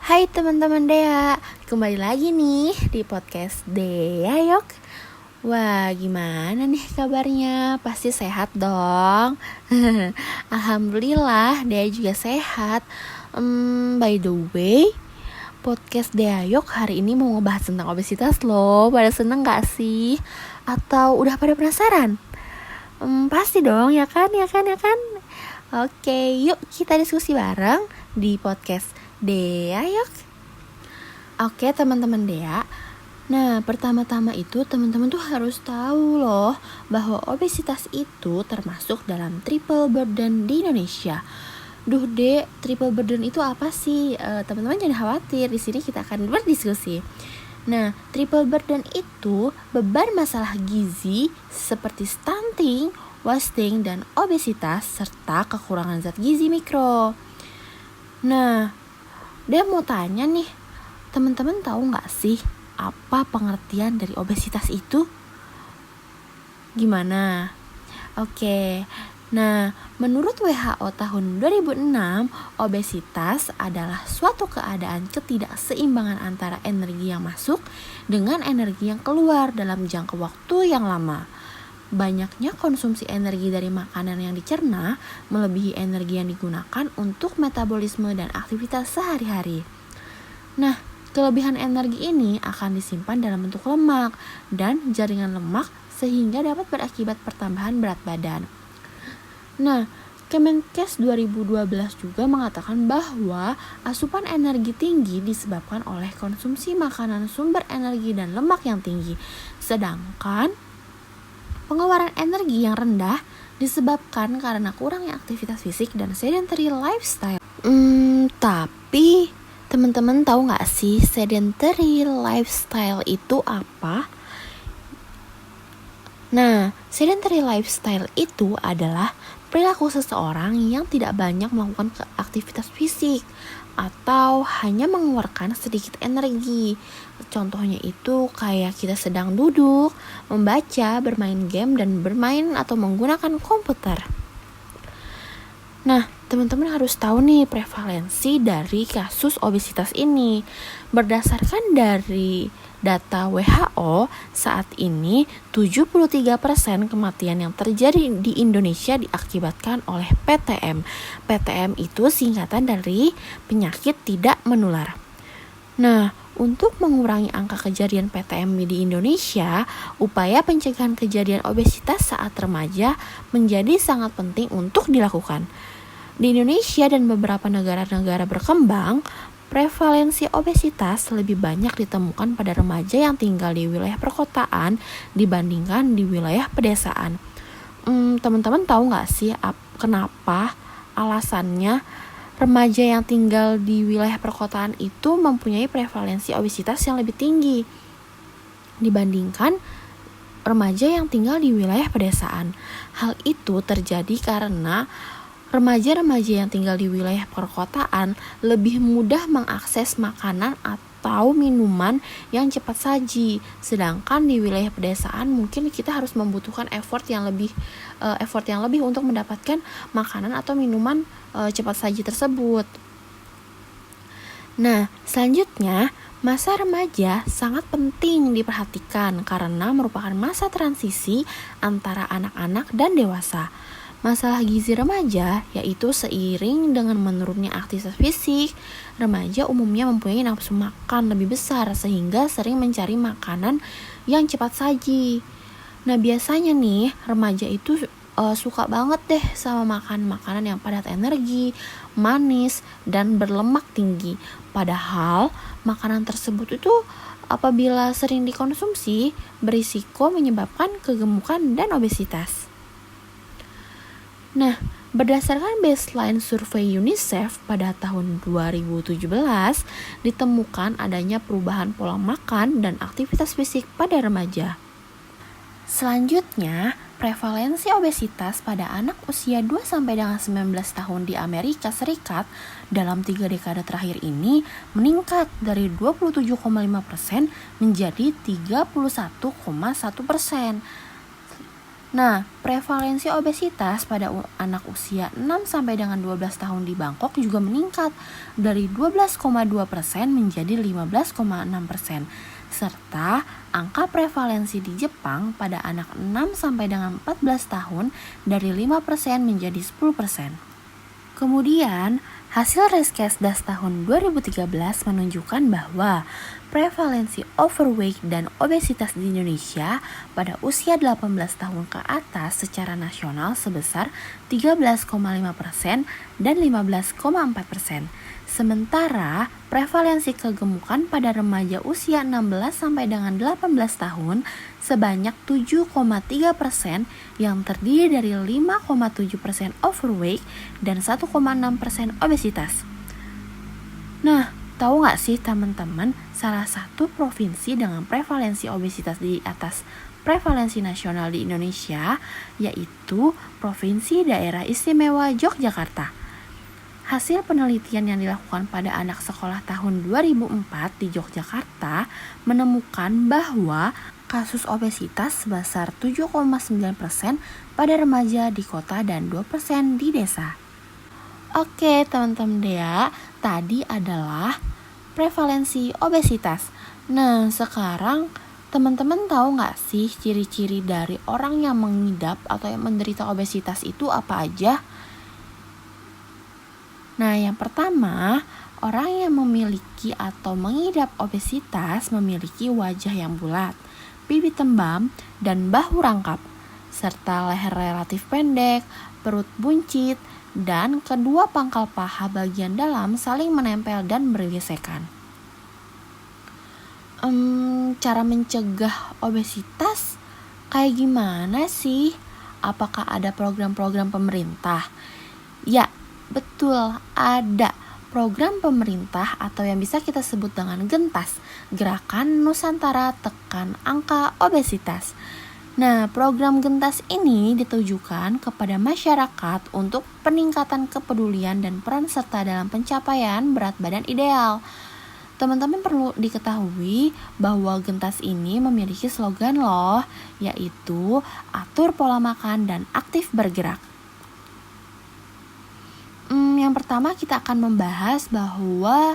Hai teman-teman Dea, kembali lagi nih di podcast Dea Yok. Wah, gimana nih kabarnya? Pasti sehat dong. Alhamdulillah, Dea juga sehat. By the way, podcast Dea Yok hari ini mau ngebahas tentang obesitas loh. Pada seneng gak sih? Atau udah pada penasaran? Pasti dong, ya kan? Oke, yuk kita diskusi bareng di podcast Dea Yok. Oke teman-teman Dea. Nah, pertama-tama itu teman-teman tuh harus tahu loh bahwa obesitas itu termasuk dalam triple burden di Indonesia. Duh Dek, triple burden itu apa sih? Teman-teman jangan khawatir, di sini kita akan berdiskusi. Nah, triple burden itu beban masalah gizi seperti stunting, wasting, dan obesitas serta kekurangan zat gizi mikro. Nah, dia mau tanya nih, teman-teman tahu nggak sih apa pengertian dari obesitas itu? Gimana? Oke. Nah, menurut WHO tahun 2006, obesitas adalah suatu keadaan ketidakseimbangan antara energi yang masuk dengan energi yang keluar dalam jangka waktu yang lama. Banyaknya konsumsi energi dari makanan yang dicerna melebihi energi yang digunakan untuk metabolisme dan aktivitas sehari-hari. Nah, kelebihan energi ini akan disimpan dalam bentuk lemak dan jaringan lemak sehingga dapat berakibat pertambahan berat badan. Nah, Kemenkes 2012 juga mengatakan bahwa asupan energi tinggi disebabkan oleh konsumsi makanan sumber energi dan lemak yang tinggi. Sedangkan pengeluaran energi yang rendah disebabkan karena kurangnya aktivitas fisik dan sedentary lifestyle. Tapi teman-teman tahu nggak sih sedentary lifestyle itu apa? Nah, sedentary lifestyle itu adalah perilaku seseorang yang tidak banyak melakukan aktivitas fisik atau hanya mengeluarkan sedikit energi. Contohnya itu kayak kita sedang duduk, membaca, bermain game, dan bermain atau menggunakan komputer. Nah, teman-teman harus tahu nih prevalensi dari kasus obesitas ini. Berdasarkan dari data WHO, saat ini 73% kematian yang terjadi di Indonesia diakibatkan oleh PTM. PTM itu singkatan dari penyakit tidak menular. Nah, untuk mengurangi angka kejadian PTM di Indonesia, upaya pencegahan kejadian obesitas saat remaja menjadi sangat penting untuk dilakukan. Di Indonesia dan beberapa negara-negara berkembang, prevalensi obesitas lebih banyak ditemukan pada remaja yang tinggal di wilayah perkotaan dibandingkan di wilayah pedesaan. Teman-teman tahu nggak sih kenapa alasannya remaja yang tinggal di wilayah perkotaan itu mempunyai prevalensi obesitas yang lebih tinggi dibandingkan remaja yang tinggal di wilayah pedesaan? Hal itu terjadi karena remaja-remaja yang tinggal di wilayah perkotaan lebih mudah mengakses makanan atau minuman yang cepat saji. Sedangkan di wilayah pedesaan mungkin kita harus membutuhkan effort yang lebih untuk mendapatkan makanan atau minuman cepat saji tersebut. Nah, selanjutnya masa remaja sangat penting diperhatikan karena merupakan masa transisi antara anak-anak dan dewasa. Masalah gizi remaja yaitu seiring dengan menurunnya aktivitas fisik, remaja umumnya mempunyai nafsu makan lebih besar sehingga sering mencari makanan yang cepat saji. Nah, biasanya nih remaja itu suka banget deh sama makan makanan yang padat energi, manis, dan berlemak tinggi. Padahal makanan tersebut itu apabila sering dikonsumsi berisiko menyebabkan kegemukan dan obesitas. Nah, berdasarkan baseline survei UNICEF pada tahun 2017, ditemukan adanya perubahan pola makan dan aktivitas fisik pada remaja. Selanjutnya, prevalensi obesitas pada anak usia 2-19 tahun di Amerika Serikat dalam 3 dekade terakhir ini meningkat dari 27,5% menjadi 31,1%. Nah, prevalensi obesitas pada anak usia 6 sampai dengan 12 tahun di Bangkok juga meningkat dari 12,2% menjadi 15,6%. Serta angka prevalensi di Jepang pada anak 6 sampai dengan 14 tahun dari 5% menjadi 10%. Kemudian, hasil Riskesdas tahun 2013 menunjukkan bahwa prevalensi overweight dan obesitas di Indonesia pada usia 18 tahun ke atas secara nasional sebesar 13,5% dan 15,4%. Sementara prevalensi kegemukan pada remaja usia 16 sampai dengan 18 tahun sebanyak 7,3% yang terdiri dari 5,7% overweight dan 1,6% obesitas. Nah, tahu nggak sih teman-teman, salah satu provinsi dengan prevalensi obesitas di atas prevalensi nasional di Indonesia yaitu Provinsi Daerah Istimewa Yogyakarta. Hasil penelitian yang dilakukan pada anak sekolah tahun 2004 di Yogyakarta menemukan bahwa kasus obesitas sebesar 7,9% pada remaja di kota dan 2% di desa. Oke teman-teman Dea, tadi adalah prevalensi obesitas. Nah sekarang teman-teman tahu nggak sih ciri-ciri dari orang yang mengidap atau yang menderita obesitas itu apa aja? Nah, yang pertama, orang yang memiliki atau mengidap obesitas memiliki wajah yang bulat, pipi tembam, dan bahu rangkap, serta leher relatif pendek, perut buncit, dan kedua pangkal paha bagian dalam saling menempel dan bergesekan. Cara mencegah obesitas kayak gimana sih? Apakah ada program-program pemerintah? Ya, betul, ada program pemerintah atau yang bisa kita sebut dengan GENTAS, Gerakan Nusantara Tekan Angka Obesitas. Nah, program GENTAS ini ditujukan kepada masyarakat untuk peningkatan kepedulian dan peran serta dalam pencapaian berat badan ideal. Teman-teman perlu diketahui bahwa GENTAS ini memiliki slogan loh, yaitu atur pola makan dan aktif bergerak. Yang pertama kita akan membahas bahwa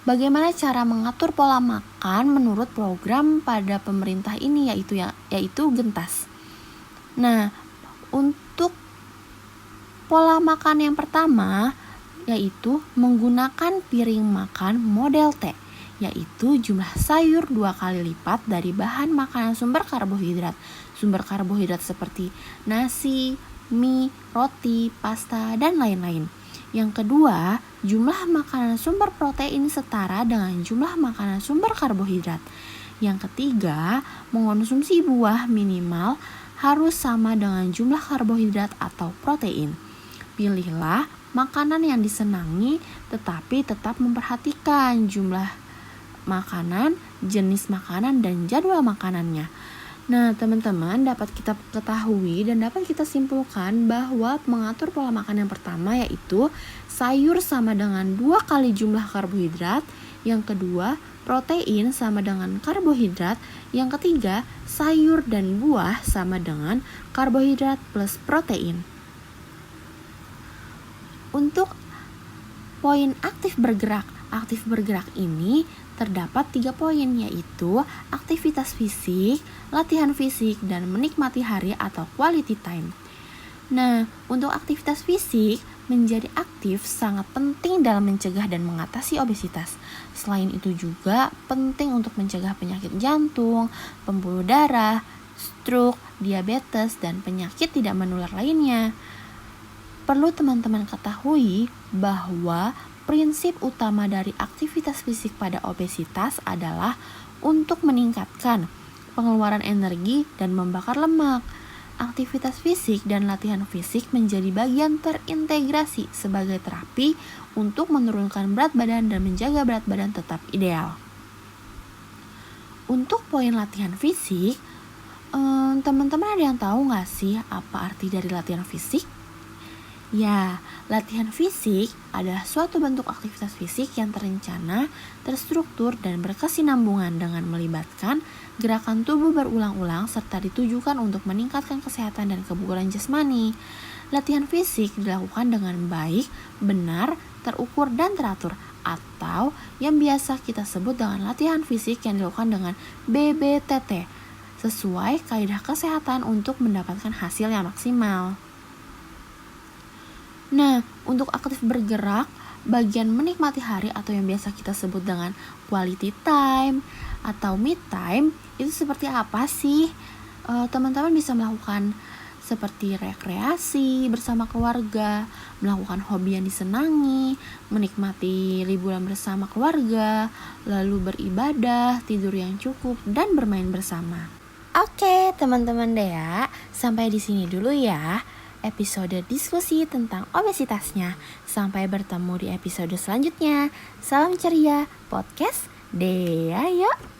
bagaimana cara mengatur pola makan menurut program pada pemerintah ini yaitu GENTAS. Nah, untuk pola makan yang pertama yaitu menggunakan piring makan model T, yaitu jumlah sayur 2 kali lipat dari bahan makanan sumber karbohidrat. Sumber karbohidrat seperti nasi, mie, roti, pasta, dan lain-lain. Yang kedua, jumlah makanan sumber protein setara dengan jumlah makanan sumber karbohidrat. Yang ketiga, mengonsumsi buah minimal harus sama dengan jumlah karbohidrat atau protein. Pilihlah makanan yang disenangi tetapi tetap memperhatikan jumlah makanan, jenis makanan, dan jadwal makanannya. Nah, teman-teman dapat kita ketahui dan dapat kita simpulkan bahwa mengatur pola makan yang pertama yaitu sayur sama dengan 2 kali jumlah karbohidrat, yang kedua protein sama dengan karbohidrat, yang ketiga sayur dan buah sama dengan karbohidrat plus protein. Untuk poin aktif bergerak ini terdapat 3 poin yaitu aktivitas fisik, latihan fisik, dan menikmati hari atau quality time. Nah, untuk aktivitas fisik menjadi aktif sangat penting dalam mencegah dan mengatasi obesitas. Selain itu juga penting untuk mencegah penyakit jantung, pembuluh darah, stroke, diabetes, dan penyakit tidak menular lainnya. Perlu teman-teman ketahui bahwa prinsip utama dari aktivitas fisik pada obesitas adalah untuk meningkatkan pengeluaran energi dan membakar lemak. Aktivitas fisik dan latihan fisik menjadi bagian terintegrasi sebagai terapi untuk menurunkan berat badan dan menjaga berat badan tetap ideal. Untuk poin latihan fisik, teman-teman ada yang tahu nggak sih apa arti dari latihan fisik? Ya, latihan fisik adalah suatu bentuk aktivitas fisik yang terencana, terstruktur, dan berkesinambungan dengan melibatkan gerakan tubuh berulang-ulang serta ditujukan untuk meningkatkan kesehatan dan kebugaran jasmani. Latihan fisik dilakukan dengan baik, benar, terukur, dan teratur, atau yang biasa kita sebut dengan latihan fisik yang dilakukan dengan BBTT, sesuai kaidah kesehatan untuk mendapatkan hasil yang maksimal. Nah, untuk aktif bergerak, bagian menikmati hari atau yang biasa kita sebut dengan quality time atau me time, itu seperti apa sih? Teman-teman bisa melakukan seperti rekreasi bersama keluarga, melakukan hobi yang disenangi, menikmati liburan bersama keluarga, lalu beribadah, tidur yang cukup, dan bermain bersama. Oke, teman-teman Dea, sampai di sini dulu ya episode diskusi tentang obesitasnya. Sampai bertemu di episode selanjutnya. Salam ceria, podcast Dea yuk.